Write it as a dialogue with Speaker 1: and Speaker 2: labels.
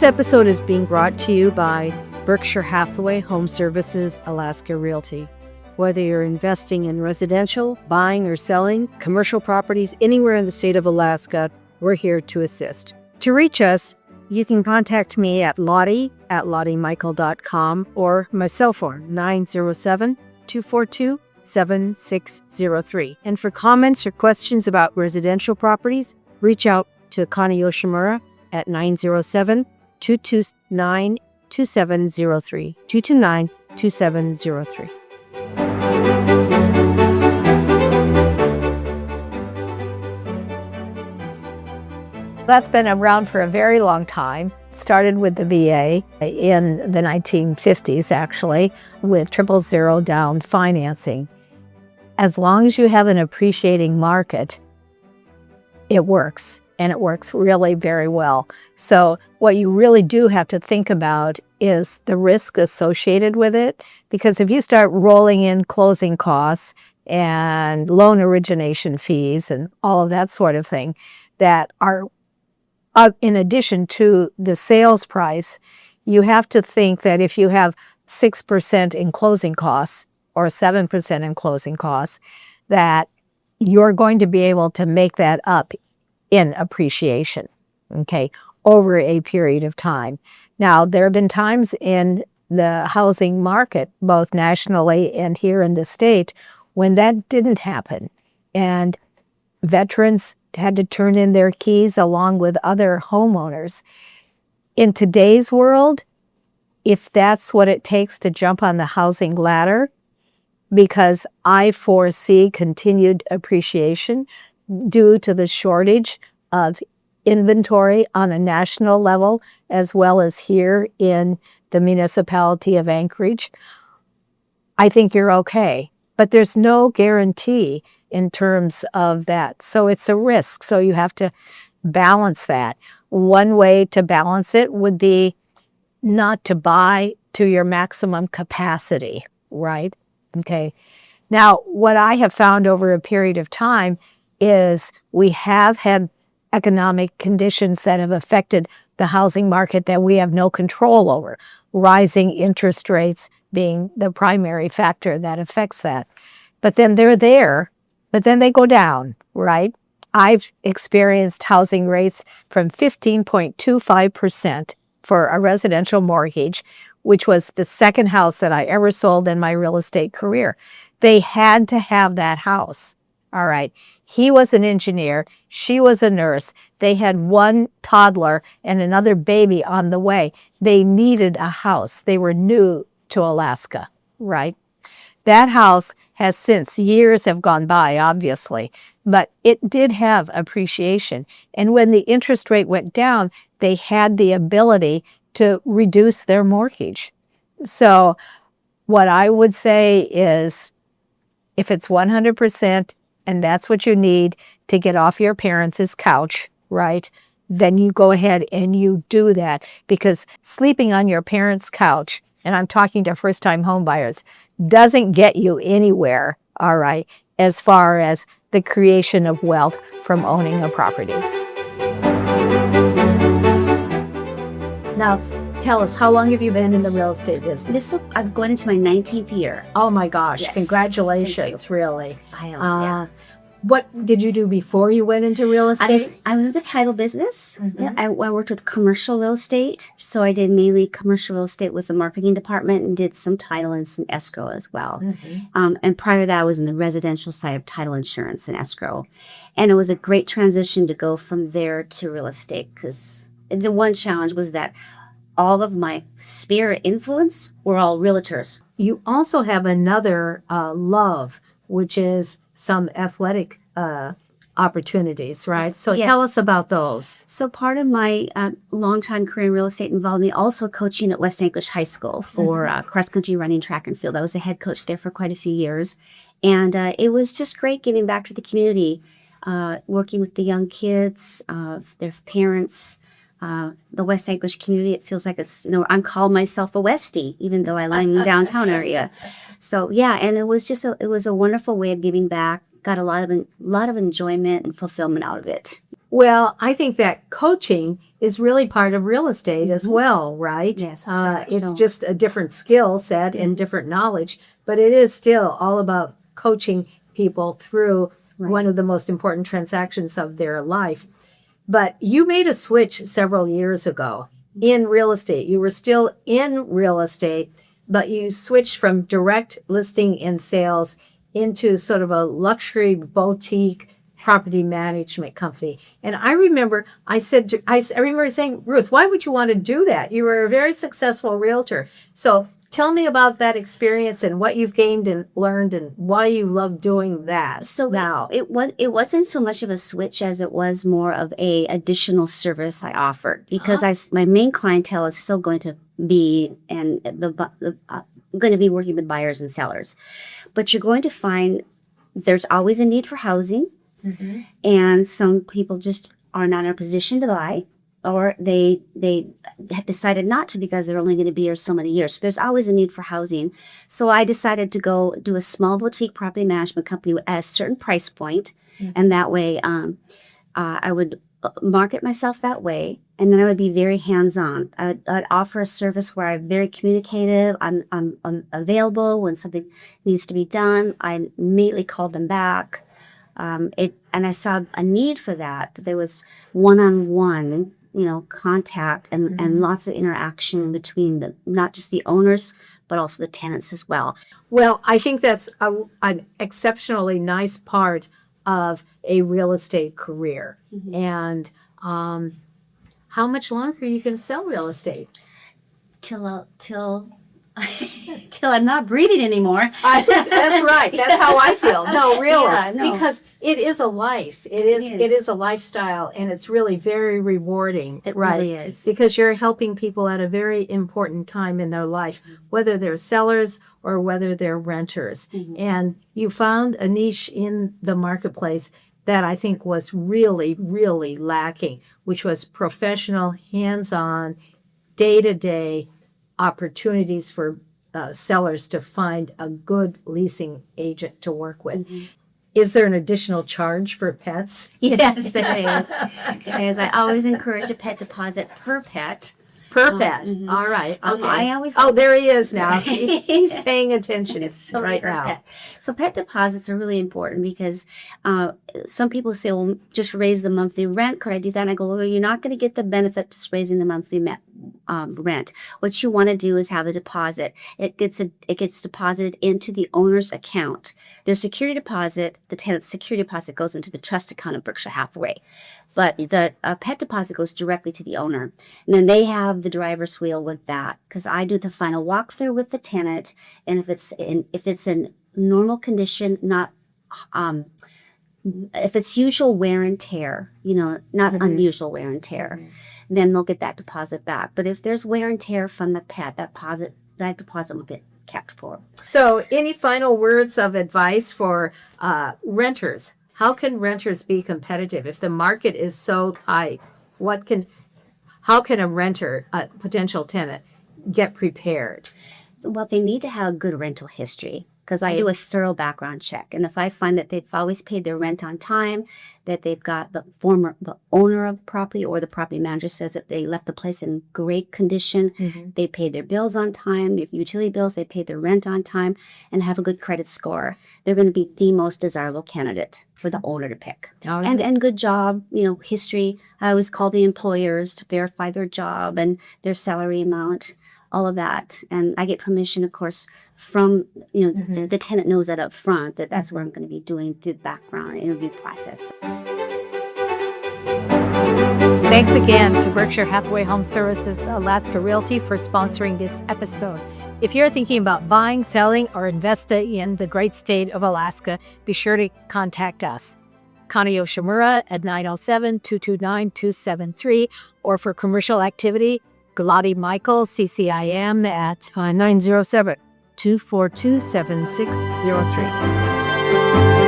Speaker 1: This episode is being brought to you by Berkshire Hathaway Home Services Alaska Realty. Whether you're investing in residential, buying or selling commercial properties anywhere in the state of Alaska, we're here to assist. To reach us, you can contact me at Lottie at LottieMichael.com or my cell phone, 907-242-7603. And for comments or questions about residential properties, reach out to Connie Yoshimura at 907-229-2703, 229-2703. That's been around for a very long time. It started with the VA in the 1950s, actually, with 000 down financing. As long as you have an appreciating market, it works, and it works really very well. So what you really do have to think about is the risk associated with it, because if you start rolling in closing costs and loan origination fees and all of that sort of thing that are in addition to the sales price, you have to think that if you have 6% in closing costs or 7% in closing costs, that you're going to be able to make that up in appreciation, okay, over a period of time. Now, there have been times in the housing market, both nationally and here in the state, when that didn't happen. And veterans had to turn in their keys along with other homeowners. In today's world, if that's what it takes to jump on the housing ladder, because I foresee continued appreciation due to the shortage of inventory on a national level, as well as here in the municipality of Anchorage, I think you're okay. But there's no guarantee in terms of that. So it's a risk. So you have to balance that. One way to balance it would be not to buy to your maximum capacity, right? Okay. Now, what I have found over a period of time is we have had economic conditions that have affected the housing market that we have no control over, rising interest rates being the primary factor that affects that. But then they're there, but then they go down, right? I've experienced housing rates from 15.25% for a residential mortgage, which was the second house that I ever sold in my real estate career. They had to have that house. All right. He was an engineer. She was a nurse. They had one toddler and another baby on the way. They needed a house. They were new to Alaska, right? That house has since, years have gone by, obviously, but it did have appreciation. And when the interest rate went down, they had the ability to reduce their mortgage. So what I would say is, if it's 100%, and that's what you need to get off your parents' couch, right? Then you go ahead and you do that, because sleeping on your parents' couch, and I'm talking to first-time home buyers, doesn't get you anywhere, all right, as far as the creation of wealth from owning a property. Now, tell us, how long have you been in the real estate business?
Speaker 2: I'm going into my 19th year.
Speaker 1: Oh my gosh,
Speaker 2: Yes.
Speaker 1: Congratulations, really.
Speaker 2: I am, yeah.
Speaker 1: What did you do before you went into real estate?
Speaker 2: I was in the title business.
Speaker 1: Mm-hmm.
Speaker 2: Yeah, I worked with commercial real estate. So I did mainly commercial real estate with the marketing department and did some title and some escrow as well.
Speaker 1: Mm-hmm.
Speaker 2: And prior to that, I was in the residential side of title insurance and escrow. And it was a great transition to go from there to real estate, because the one challenge was that all of my sphere of influence were all realtors.
Speaker 1: You also have another love, which is some athletic opportunities, right? So
Speaker 2: Yes.
Speaker 1: Tell us about those.
Speaker 2: So part of my longtime career in real estate involved me also coaching at West Anchorage High School for cross-country running, track and field. I was the head coach there for quite a few years. And it was just great giving back to the community, working with the young kids, their parents, the West Anchorage community. It feels like it's, I'm calling myself a Westie, even though I live in the downtown area. So yeah, and it was a wonderful way of giving back. Got a lot of enjoyment and fulfillment out of it.
Speaker 1: Well, I think that coaching is really part of real estate as well, right?
Speaker 2: Yes, very much
Speaker 1: It's
Speaker 2: so.
Speaker 1: just a different skill set and different knowledge, but it is still all about coaching people through one of the most important transactions of their life. But you made a switch several years ago in real estate. You were still in real estate, but you switched from direct listing and sales into sort of a luxury boutique property management company. And I remember I remember saying, Ruth, why would you want to do that? You were a very successful realtor. So tell me about that experience and what you've gained and learned and why you love doing that.
Speaker 2: So
Speaker 1: now
Speaker 2: it wasn't so much of a switch as it was more of a additional service I offered, because my main clientele is still going to be going to be working with buyers and sellers, but you're going to find there's always a need for housing, and some people just are not in a position to buy, or they have decided not to because they're only going to be here so many years. So there's always a need for housing. So I decided to go do a small boutique property management company at a certain price point, and that way I would market myself that way, and then I would be very hands-on. I'd offer a service where I'm very communicative. I'm available when something needs to be done. I immediately called them back. And I saw a need for that. There was one-on-one, contact and lots of interaction between not just the owners, but also the tenants as well.
Speaker 1: Well, I think that's an exceptionally nice part of a real estate career. And how much longer you can sell real estate?
Speaker 2: Till I'm not breathing anymore.
Speaker 1: That's right. That's how I feel. No, really.
Speaker 2: Yeah, no.
Speaker 1: Because it is a life. It is a lifestyle, and it's really very rewarding.
Speaker 2: It really is.
Speaker 1: Because you're helping people at a very important time in their life, whether they're sellers or whether they're renters. And you found a niche in the marketplace that I think was really, really lacking, which was professional, hands-on, day-to-day opportunities for sellers to find a good leasing agent to work with. Is there an additional charge for pets?
Speaker 2: Yes, there is. Because I always encourage a pet deposit per pet.
Speaker 1: Per pet. All right. Okay.
Speaker 2: I always.
Speaker 1: Oh, there he is now. He's paying attention right now.
Speaker 2: Pet. So pet deposits are really important because some people say, well, just raise the monthly rent. Could I do that? And I go, well, you're not going to get the benefit just raising the monthly rent. What you want to do is have a deposit. It gets deposited into the owner's account. Their security deposit, the tenant's security deposit, goes into the trust account of Berkshire Hathaway. But the pet deposit goes directly to the owner. And then they have the driver's wheel with that, because I do the final walkthrough with the tenant. And if it's in normal condition, not if it's usual wear and tear, not unusual wear and tear, then they'll get that deposit back. But if there's wear and tear from the pet, that deposit will get kept for.
Speaker 1: So any final words of advice for renters? How can renters be competitive if the market is so tight? How can a renter, a potential tenant, get prepared?
Speaker 2: Well, they need to have a good rental history, because I do a thorough background check. And if I find that they've always paid their rent on time, that they've got the owner of the property or the property manager says that they left the place in great condition, they paid their bills on time, their utility bills, they paid their rent on time, and have a good credit score, they're going to be the most desirable candidate for the owner to pick. And good job, history. I always call the employers to verify their job and their salary amount, all of that. And I get permission, of course, from, the tenant knows that up front, that's what I'm going to be doing through the background interview process.
Speaker 1: Thanks again to Berkshire Hathaway Home Services Alaska Realty for sponsoring this episode. If you're thinking about buying, selling, or investing in the great state of Alaska, be sure to contact us. Connie Yoshimura at 907-229-273, or for commercial activity, Lottie Michael, CCIM at 907-242-7603.